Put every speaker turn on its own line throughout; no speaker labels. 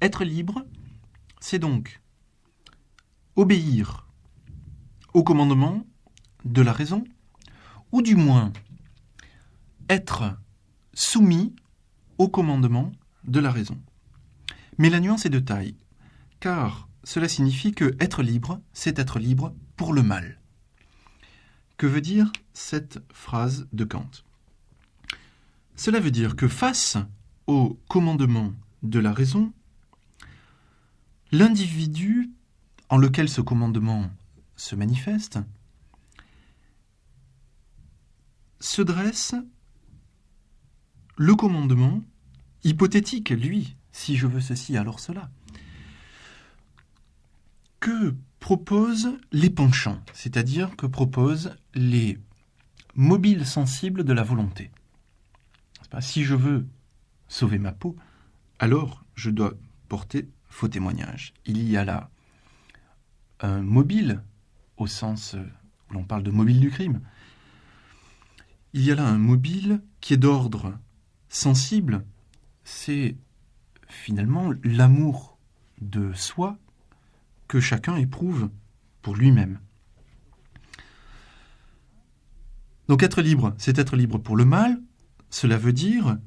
Être libre, c'est donc obéir au commandement de la raison, ou du moins être soumis au commandement de la raison. Mais la nuance est de taille, car cela signifie que être libre, c'est être libre pour le mal. Que veut dire cette phrase de Kant ? Cela veut dire que face au commandement de la raison, l'individu en lequel ce commandement se manifeste se dresse le commandement hypothétique, lui, si je veux ceci, alors cela, que proposent les penchants, c'est-à-dire que proposent les mobiles sensibles de la volonté. Si je veux sauver ma peau, alors je dois porter faux témoignage. Il y a là un mobile, au sens où l'on parle de mobile du crime. Il y a là un mobile qui est d'ordre sensible, c'est finalement l'amour de soi que chacun éprouve pour lui-même. Donc être libre, c'est être libre pour le mal. Cela veut dire,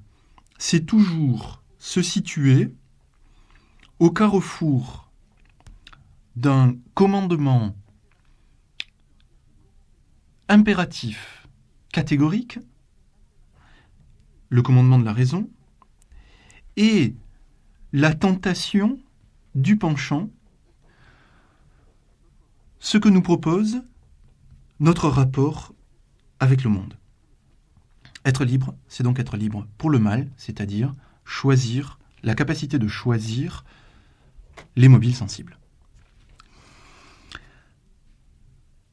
c'est toujours se situer au carrefour d'un commandement impératif, catégorique, le commandement de la raison, et la tentation du penchant, ce que nous propose notre rapport avec le monde. Être libre, c'est donc être libre pour le mal, c'est-à-dire choisir, la capacité de choisir les mobiles sensibles.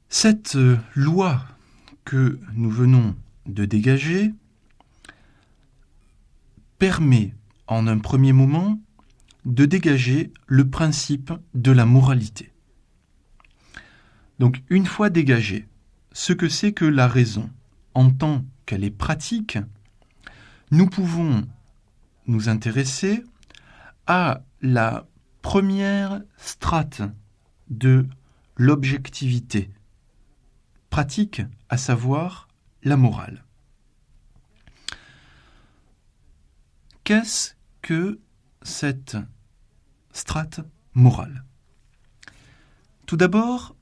Cette loi que nous venons de dégager permet, en un premier moment, de dégager le principe de la moralité. Donc, une fois dégagé ce que c'est que la raison, en tant qu'elle est pratique, nous pouvons nous intéresser à la première strate de l'objectivité pratique, à savoir la morale. Qu'est-ce que cette strate morale ? Tout d'abord,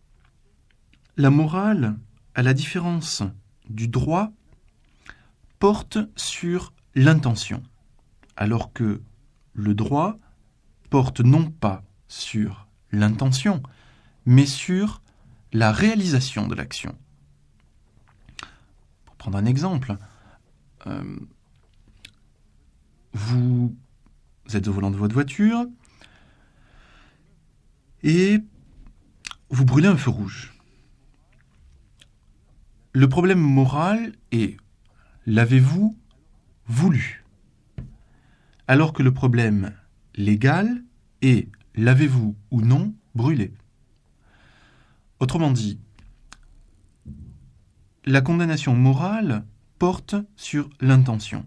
la morale, à la différence du droit, porte sur l'intention, alors que le droit porte non pas sur l'intention, mais sur la réalisation de l'action. Pour prendre un exemple, vous êtes au volant de votre voiture et vous brûlez un feu rouge. Le problème moral est: l'avez-vous voulu ? Alors que le problème légal est: l'avez-vous ou non brûlé ? Autrement dit, la condamnation morale porte sur l'intention.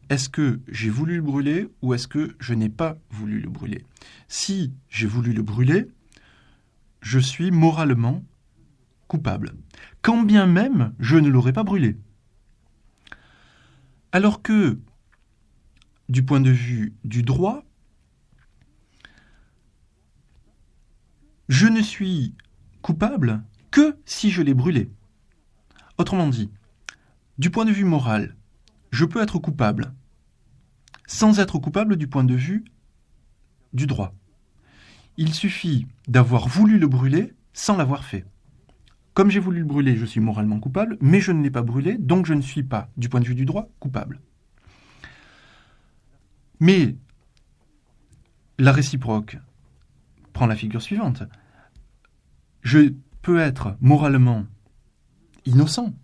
Est-ce que j'ai voulu le brûler ou est-ce que je n'ai pas voulu le brûler ? Si j'ai voulu le brûler, je suis moralement coupable, quand bien même je ne l'aurais pas brûlé. Alors que, du point de vue du droit, je ne suis coupable que si je l'ai brûlé. Autrement dit, du point de vue moral, je peux être coupable sans être coupable du point de vue du droit. Il suffit d'avoir voulu le brûler sans l'avoir fait. Comme j'ai voulu le brûler, je suis moralement coupable, mais je ne l'ai pas brûlé, donc je ne suis pas, du point de vue du droit, coupable. Mais la réciproque prend la figure suivante. Je peux être moralement innocent,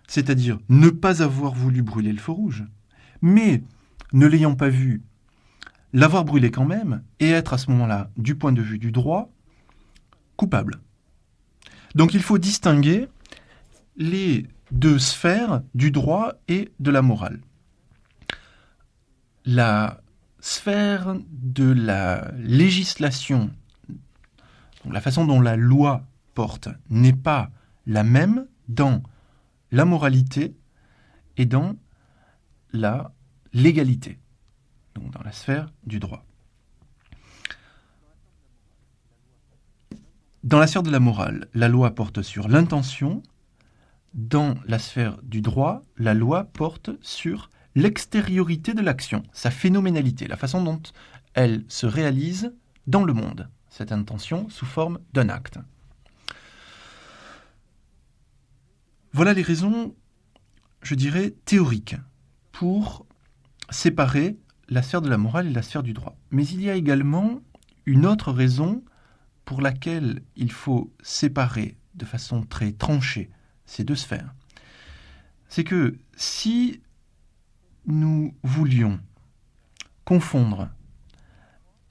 c'est-à-dire ne pas avoir voulu brûler le feu rouge, mais ne l'ayant pas vu, l'avoir brûlé quand même, et être à ce moment-là, du point de vue du droit, coupable. Donc il faut distinguer les deux sphères du droit et de la morale. La sphère de la législation, donc la façon dont la loi porte, n'est pas la même dans la moralité et dans la légalité, donc dans la sphère du droit. Dans la sphère de la morale, la loi porte sur l'intention. Dans la sphère du droit, la loi porte sur l'extériorité de l'action, sa phénoménalité, la façon dont elle se réalise dans le monde, cette intention sous forme d'un acte. Voilà les raisons, je dirais, théoriques pour séparer la sphère de la morale et la sphère du droit. Mais il y a également une autre raison pour laquelle il faut séparer de façon très tranchée ces deux sphères. C'est que si nous voulions confondre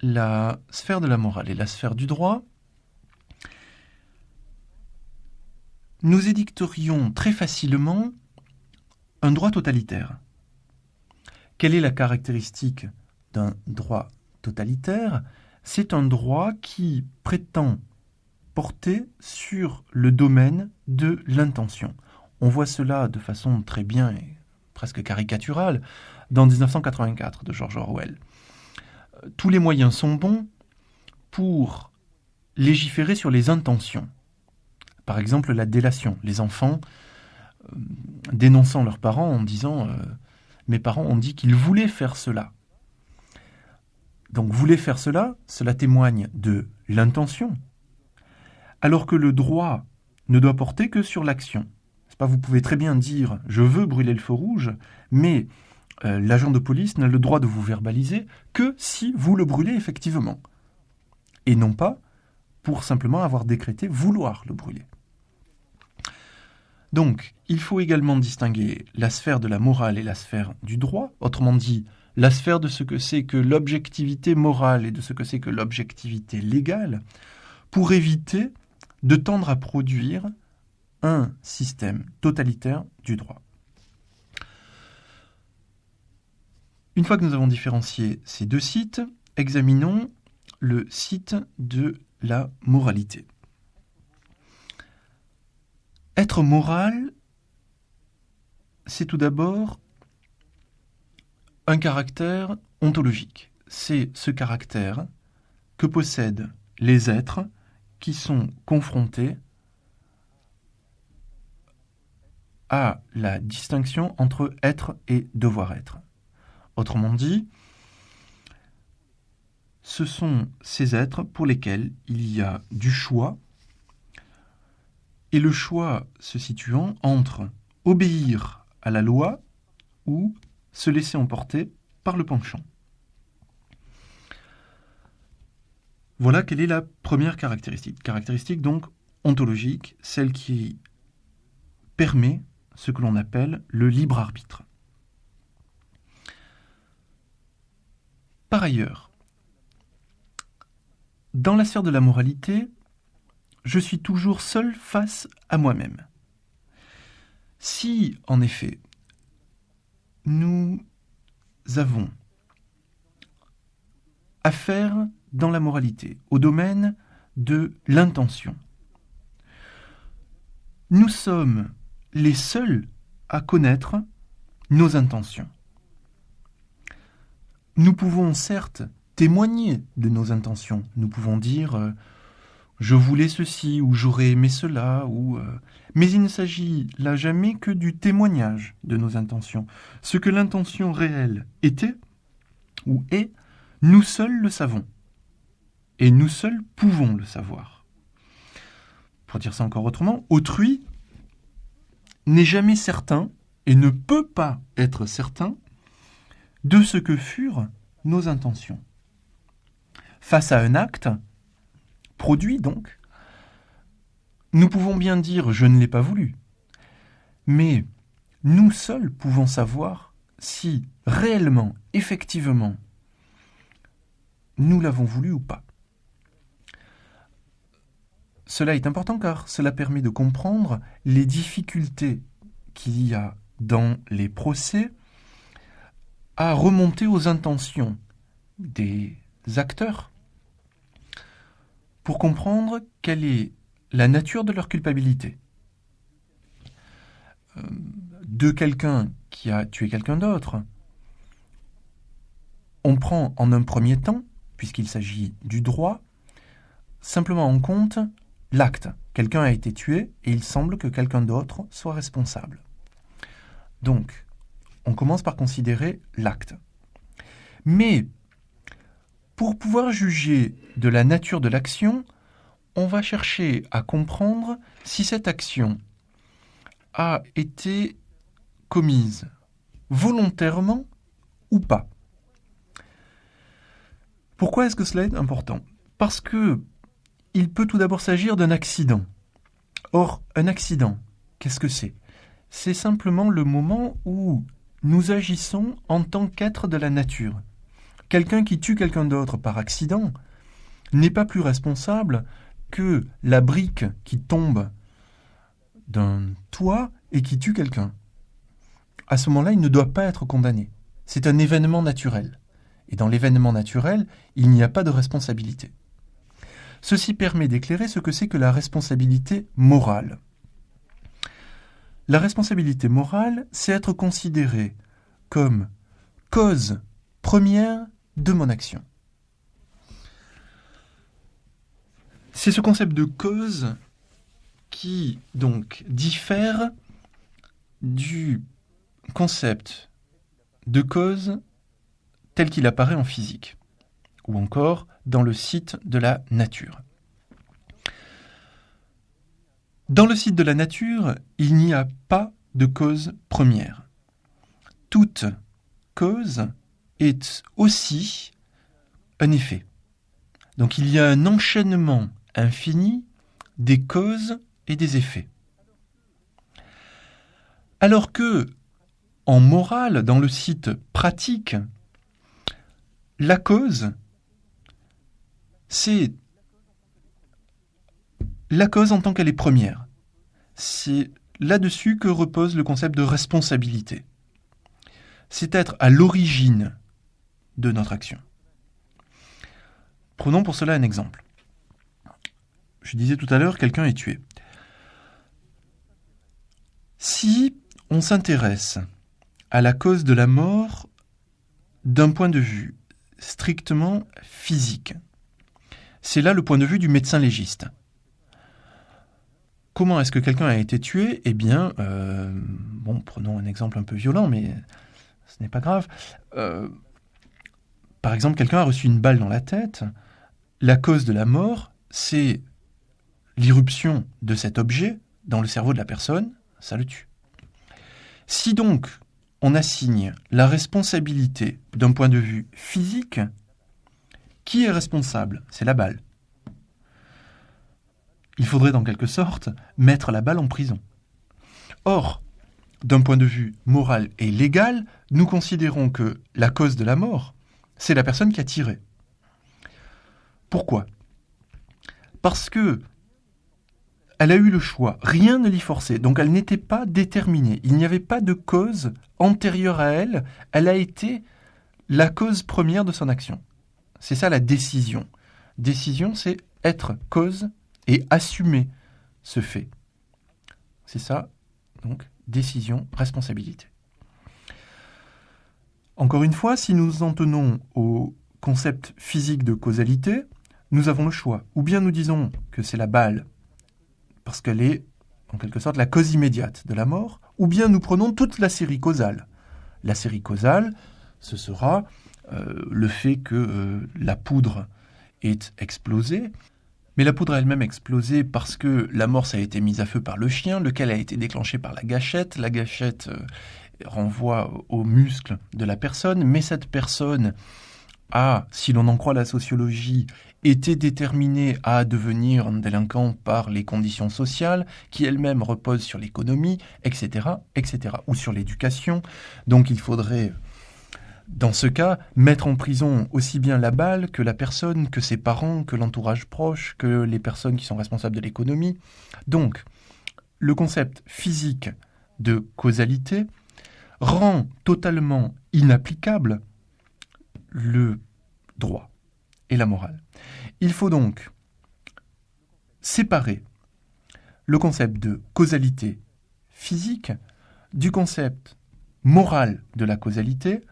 la sphère de la morale et la sphère du droit, nous édicterions très facilement un droit totalitaire. Quelle est la caractéristique d'un droit totalitaire ? C'est un droit qui prétend porter sur le domaine de l'intention. On voit cela de façon très bien et presque caricaturale dans 1984 de George Orwell. Tous les moyens sont bons pour légiférer sur les intentions. Par exemple, la délation. Les enfants dénonçant leurs parents en disant « Mes parents ont dit qu'ils voulaient faire cela ». Donc, voulaient faire cela, cela témoigne de l'intention. Alors que le droit ne doit porter que sur l'action. C'est pas, vous pouvez très bien dire « je veux brûler le feu rouge », mais l'agent de police n'a le droit de vous verbaliser que si vous le brûlez effectivement. Et non pas pour simplement avoir décrété vouloir le brûler. Donc, il faut également distinguer la sphère de la morale et la sphère du droit, autrement dit, la sphère de ce que c'est que l'objectivité morale et de ce que c'est que l'objectivité légale, pour éviter de tendre à produire un système totalitaire du droit. Une fois que nous avons différencié ces deux sites, examinons le site de la moralité. Être moral, c'est tout d'abord un caractère ontologique. C'est ce caractère que possèdent les êtres qui sont confrontés à la distinction entre être et devoir être. Autrement dit, ce sont ces êtres pour lesquels il y a du choix, et le choix se situant entre obéir à la loi ou se laisser emporter par le penchant. Voilà quelle est la première caractéristique. Caractéristique donc ontologique, celle qui permet ce que l'on appelle le libre arbitre. Par ailleurs, dans la sphère de la moralité, je suis toujours seul face à moi-même. Si, en effet, nous avons affaire dans la moralité au domaine de l'intention, nous sommes les seuls à connaître nos intentions. Nous pouvons certes témoigner de nos intentions. Nous pouvons dire je voulais ceci ou j'aurais aimé cela, mais il ne s'agit là jamais que du témoignage de nos intentions. Ce que l'intention réelle était ou est, nous seuls le savons. Et nous seuls pouvons le savoir. Pour dire ça encore autrement, autrui n'est jamais certain et ne peut pas être certain de ce que furent nos intentions. Face à un acte, produit donc, nous pouvons bien dire « je ne l'ai pas voulu », mais nous seuls pouvons savoir si réellement, effectivement, nous l'avons voulu ou pas. Cela est important car cela permet de comprendre les difficultés qu'il y a dans les procès à remonter aux intentions des acteurs pour comprendre quelle est la nature de leur culpabilité. De quelqu'un qui a tué quelqu'un d'autre, on prend en un premier temps, puisqu'il s'agit du droit, simplement en compte l'acte. Quelqu'un a été tué et il semble que quelqu'un d'autre soit responsable. Donc, on commence par considérer l'acte. Mais, pour pouvoir juger de la nature de l'action, on va chercher à comprendre si cette action a été commise volontairement ou pas. Pourquoi est-ce que cela est important ? Parce que il peut tout d'abord s'agir d'un accident. Or, un accident, qu'est-ce que c'est ? C'est simplement le moment où nous agissons en tant qu'être de la nature. Quelqu'un qui tue quelqu'un d'autre par accident n'est pas plus responsable que la brique qui tombe d'un toit et qui tue quelqu'un. À ce moment-là, il ne doit pas être condamné. C'est un événement naturel. Et dans l'événement naturel, il n'y a pas de responsabilité. Ceci permet d'éclairer ce que c'est que la responsabilité morale. La responsabilité morale, c'est être considéré comme cause première de mon action. C'est ce concept de cause qui, donc, diffère du concept de cause tel qu'il apparaît en physique, ou encore dans le site de la nature. Dans le site de la nature, il n'y a pas de cause première. Toute cause est aussi un effet. Donc il y a un enchaînement infini des causes et des effets. Alors que, en morale, dans le site pratique, la cause, c'est la cause en tant qu'elle est première. C'est là-dessus que repose le concept de responsabilité. C'est être à l'origine de notre action. Prenons pour cela un exemple. Je disais tout à l'heure, quelqu'un est tué. Si on s'intéresse à la cause de la mort d'un point de vue strictement physique, c'est là le point de vue du médecin légiste. Comment est-ce que quelqu'un a été tué ? Eh bien, prenons un exemple un peu violent, mais ce n'est pas grave. Par exemple, quelqu'un a reçu une balle dans la tête. La cause de la mort, c'est l'irruption de cet objet dans le cerveau de la personne, ça le tue. Si donc on assigne la responsabilité d'un point de vue physique, qui est responsable ? C'est la balle. Il faudrait dans quelque sorte mettre la balle en prison. Or, d'un point de vue moral et légal, nous considérons que la cause de la mort, c'est la personne qui a tiré. Pourquoi ? Parce que elle a eu le choix, rien ne l'y forçait, donc elle n'était pas déterminée. Il n'y avait pas de cause antérieure à elle, elle a été la cause première de son action. C'est ça la décision. Décision, c'est être cause et assumer ce fait. C'est ça, donc, décision, responsabilité. Encore une fois, si nous en tenons au concept physique de causalité, nous avons le choix. Ou bien nous disons que c'est la balle, parce qu'elle est, en quelque sorte, la cause immédiate de la mort, ou bien nous prenons toute la série causale. La série causale, ce sera le fait que la poudre est explosée, mais la poudre elle-même explosée parce que l'amorce a été mise à feu par le chien, lequel a été déclenché par la gâchette. La gâchette renvoie aux muscles de la personne, mais cette personne a, si l'on en croit la sociologie, été déterminée à devenir un délinquant par les conditions sociales, qui elles-mêmes reposent sur l'économie, etc., etc., ou sur l'éducation. Donc il faudrait, dans ce cas, mettre en prison aussi bien la balle que la personne, que ses parents, que l'entourage proche, que les personnes qui sont responsables de l'économie. Donc, le concept physique de causalité rend totalement inapplicable droit et la morale. Il faut donc séparer le concept de causalité physique du concept moral de la causalité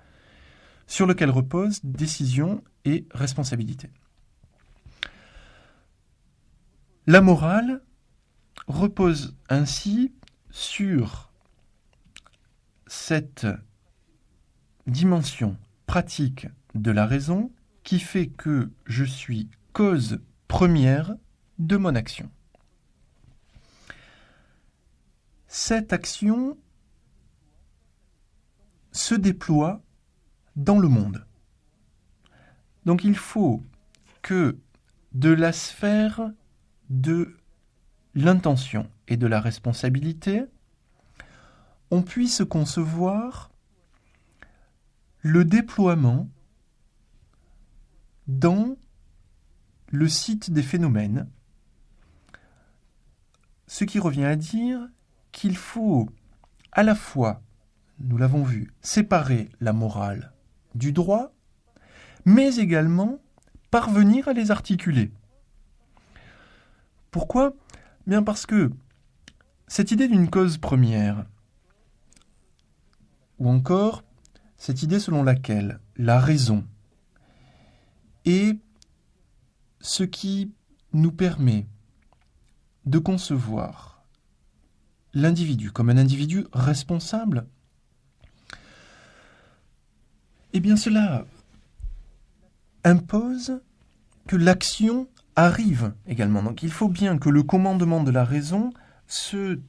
sur lequel reposent décision et responsabilité. La morale repose ainsi sur cette dimension pratique de la raison qui fait que je suis cause première de mon action. Cette action se déploie dans le monde. Donc il faut que de la sphère de l'intention et de la responsabilité, on puisse concevoir le déploiement dans le site des phénomènes, ce qui revient à dire qu'il faut à la fois, nous l'avons vu, séparer la morale du droit, mais également parvenir à les articuler. Pourquoi ? Bien parce que cette idée d'une cause première, ou encore cette idée selon laquelle la raison est ce qui nous permet de concevoir l'individu comme un individu responsable, eh bien cela impose que l'action arrive également. Donc il faut bien que le commandement de la raison se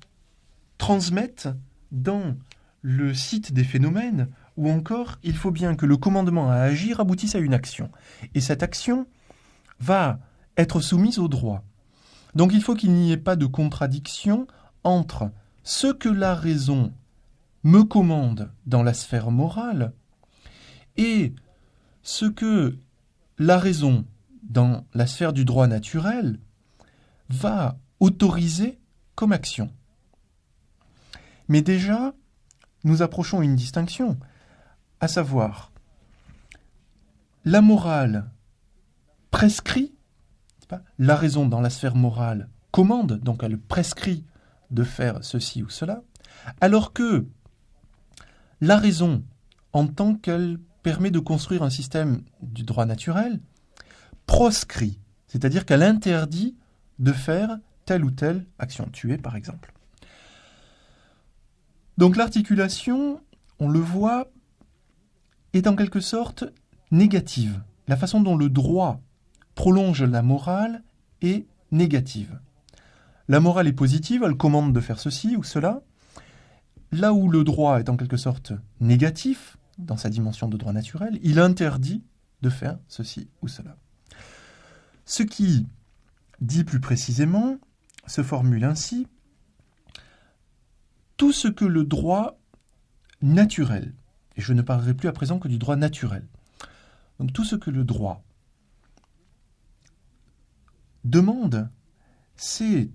transmette dans le site des phénomènes, ou encore il faut bien que le commandement à agir aboutisse à une action. Et cette action va être soumise au droit. Donc il faut qu'il n'y ait pas de contradiction entre ce que la raison me commande dans la sphère morale et ce que la raison dans la sphère du droit naturel va autoriser comme action. Mais déjà, nous approchons une distinction, à savoir, la morale prescrit, la raison dans la sphère morale commande, donc elle prescrit de faire ceci ou cela, alors que la raison, en tant qu'elle permet de construire un système du droit naturel, proscrit, c'est-à-dire qu'elle interdit de faire telle ou telle action, tuer par exemple. Donc l'articulation, on le voit, est en quelque sorte négative. La façon dont le droit prolonge la morale est négative. La morale est positive, elle commande de faire ceci ou cela. Là où le droit est en quelque sorte négatif, dans sa dimension de droit naturel, il interdit de faire ceci ou cela. Ce qui, dit plus précisément, se formule ainsi: tout ce que le droit naturel, et je ne parlerai plus à présent que du droit naturel, donc tout ce que le droit demande, c'est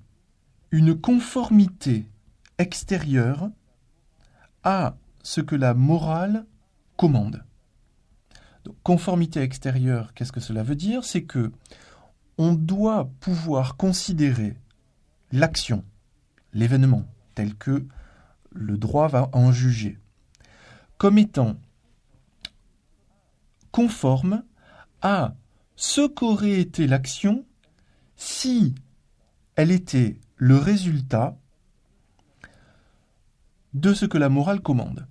une conformité extérieure à ce que la morale commande. Donc, conformité extérieure, qu'est-ce que cela veut dire ? C'est que on doit pouvoir considérer l'action, l'événement, tel que le droit va en juger, comme étant conforme à ce qu'aurait été l'action si elle était le résultat de ce que la morale commande.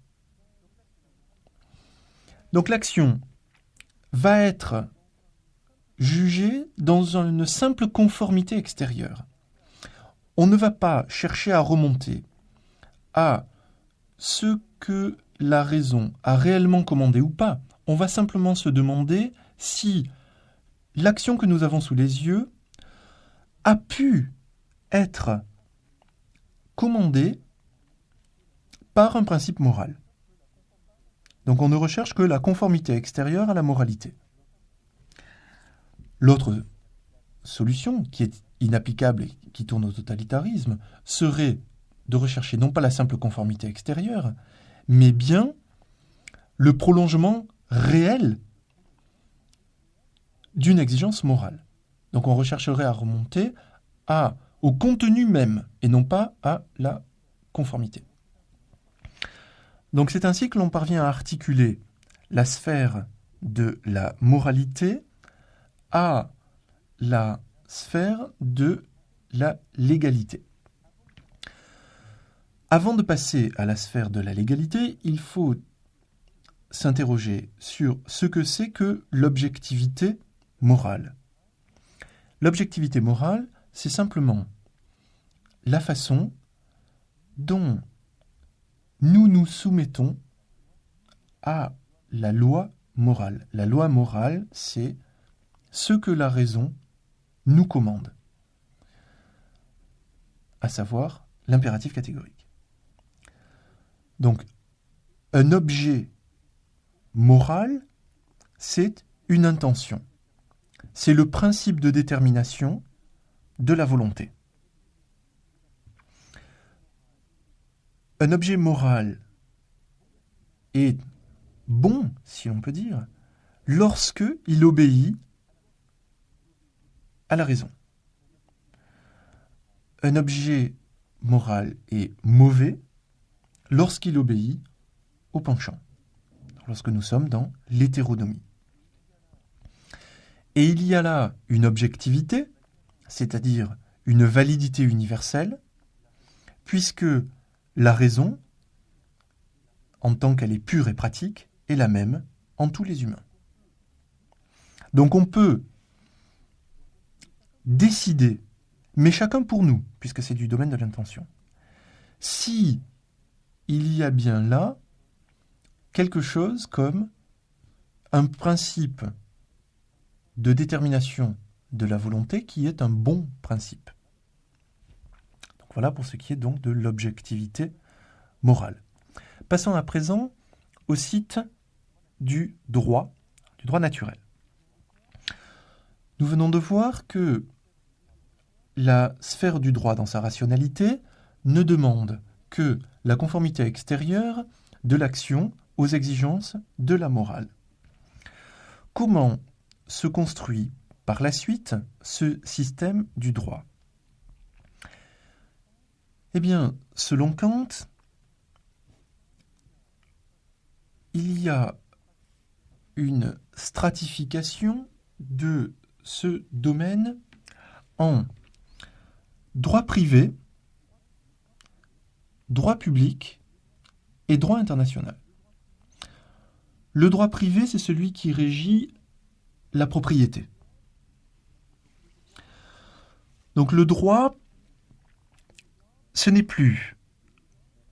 Donc l'action va être jugée dans une simple conformité extérieure. On ne va pas chercher à remonter à ce que la raison a réellement commandé ou pas. On va simplement se demander si l'action que nous avons sous les yeux a pu être commandée par un principe moral. Donc on ne recherche que la conformité extérieure à la moralité. L'autre solution, qui est inapplicable et qui tourne au totalitarisme, serait de rechercher non pas la simple conformité extérieure, mais bien le prolongement réel d'une exigence morale. Donc on rechercherait à remonter au contenu même et non pas à la conformité. Donc c'est ainsi que l'on parvient à articuler la sphère de la moralité à la sphère de la légalité. Avant de passer à la sphère de la légalité, il faut s'interroger sur ce que c'est que l'objectivité morale. L'objectivité morale, c'est simplement la façon dont nous nous soumettons à la loi morale. La loi morale, c'est ce que la raison nous commande, à savoir l'impératif catégorique. Donc, un objet moral, c'est une intention. C'est le principe de détermination de la volonté. Un objet moral est bon, si l'on peut dire, lorsque il obéit à la raison. Un objet moral est mauvais lorsqu'il obéit au penchant, lorsque nous sommes dans l'hétéronomie. Et il y a là une objectivité, c'est-à-dire une validité universelle, puisque la raison, en tant qu'elle est pure et pratique, est la même en tous les humains. Donc on peut décider, mais chacun pour nous, puisque c'est du domaine de l'intention, si il y a bien là quelque chose comme un principe de détermination de la volonté qui est un bon principe. Donc voilà pour ce qui est donc de l'objectivité morale. Passons à présent au site du droit naturel. Nous venons de voir que la sphère du droit dans sa rationalité ne demande que la conformité extérieure de l'action aux exigences de la morale. Comment se construit par la suite ce système du droit? Eh bien, selon Kant, il y a une stratification de ce domaine en droit privé, droit public et droit international. Le droit privé, c'est celui qui régit la propriété. Donc le droit, ce n'est plus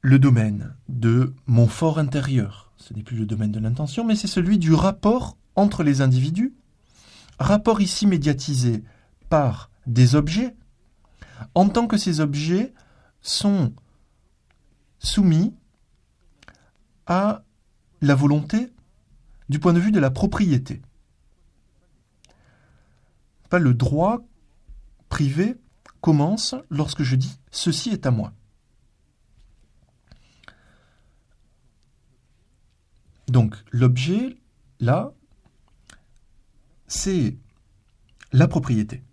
le domaine de mon fort intérieur, ce n'est plus le domaine de l'intention, mais c'est celui du rapport entre les individus, rapport ici médiatisé par des objets, en tant que ces objets sont soumis à la volonté du point de vue de la propriété. Pas le droit privé commence lorsque je dis « ceci est à moi ». Donc l'objet, là, c'est la propriété.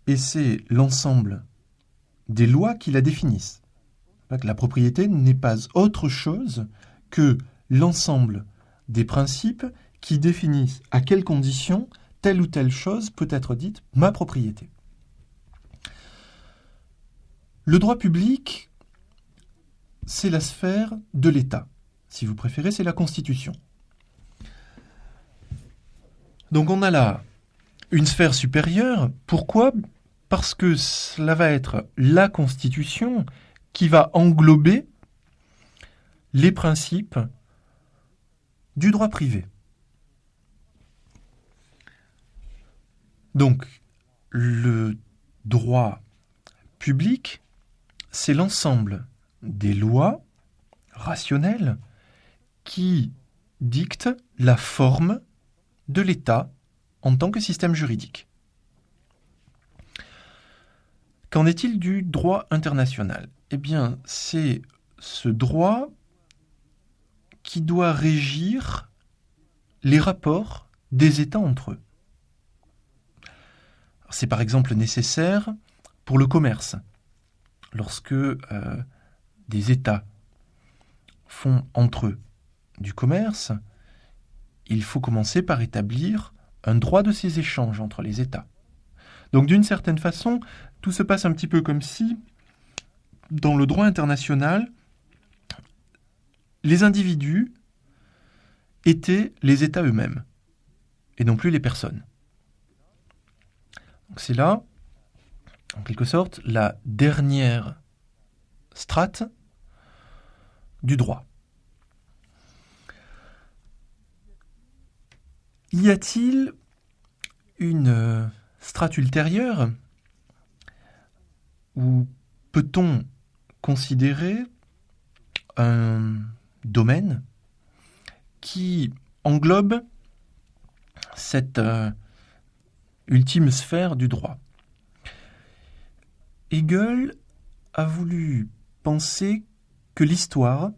Et c'est l'ensemble des lois qui la définissent. La propriété n'est pas autre chose que l'ensemble des principes qui définissent à quelles conditions telle ou telle chose peut être dite ma propriété. Le droit public, c'est la sphère de l'État. Si vous préférez, c'est la Constitution. Donc on a là une sphère supérieure. Pourquoi ? Parce que cela va être la Constitution qui va englober les principes du droit privé. Donc, le droit public, c'est l'ensemble des lois rationnelles qui dictent la forme de l'État en tant que système juridique. Qu'en est-il du droit international ? Eh bien, c'est ce droit qui doit régir les rapports des États entre eux. C'est par exemple nécessaire pour le commerce. Lorsque des États font entre eux du commerce, il faut commencer par établir un droit de ces échanges entre les États. Donc d'une certaine façon, tout se passe un petit peu comme si, dans le droit international, les individus étaient les États eux-mêmes, et non plus les personnes. Donc c'est là, en quelque sorte, la dernière strate du droit. Y a-t-il une strate ultérieure où peut-on considérer un domaine qui englobe cette ultime sphère du droit? Hegel a voulu penser que l'histoire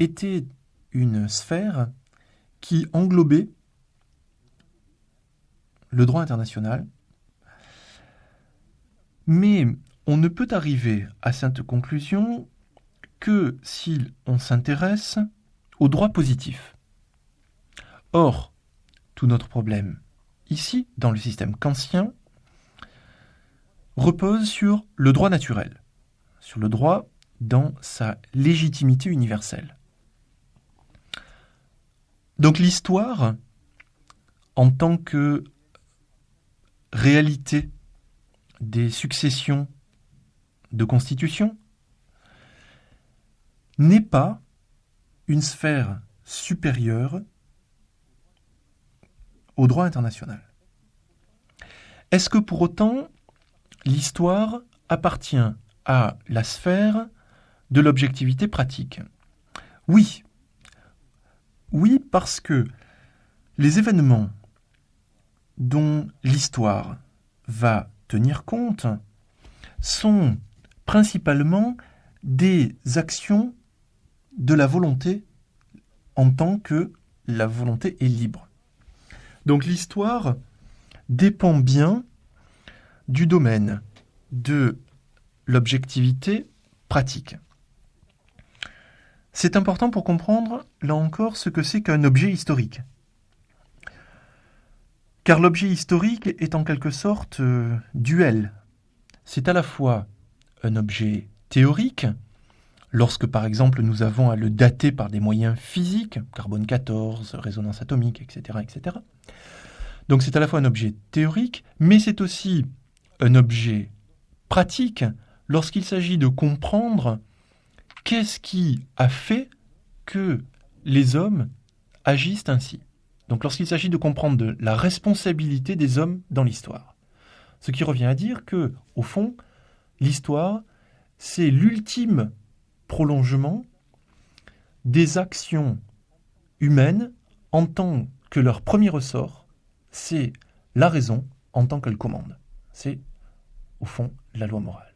était une sphère qui englobait le droit international, mais on ne peut arriver à cette conclusion que si on s'intéresse au droit positif. Or, tout notre problème ici, dans le système kantien, repose sur le droit naturel, sur le droit dans sa légitimité universelle. Donc l'histoire, en tant que réalité des successions de constitutions, n'est pas une sphère supérieure au droit international. Est-ce que pour autant l'histoire appartient à la sphère de l'objectivité pratique? Oui. Oui, parce que les événements dont l'histoire va tenir compte sont principalement des actions de la volonté en tant que la volonté est libre. Donc l'histoire dépend bien du domaine de l'objectivité pratique. C'est important pour comprendre, là encore, ce que c'est qu'un objet historique. Car l'objet historique est en quelque sorte duel. C'est à la fois un objet théorique, lorsque par exemple nous avons à le dater par des moyens physiques, carbone 14, résonance atomique, etc., etc. Donc c'est à la fois un objet théorique, mais c'est aussi un objet pratique lorsqu'il s'agit de comprendre qu'est-ce qui a fait que les hommes agissent ainsi. Donc lorsqu'il s'agit de comprendre de la responsabilité des hommes dans l'histoire. Ce qui revient à dire que, au fond, l'histoire, c'est l'ultime prolongement des actions humaines en tant que leur premier ressort, c'est la raison en tant qu'elle commande. C'est, au fond, la loi morale.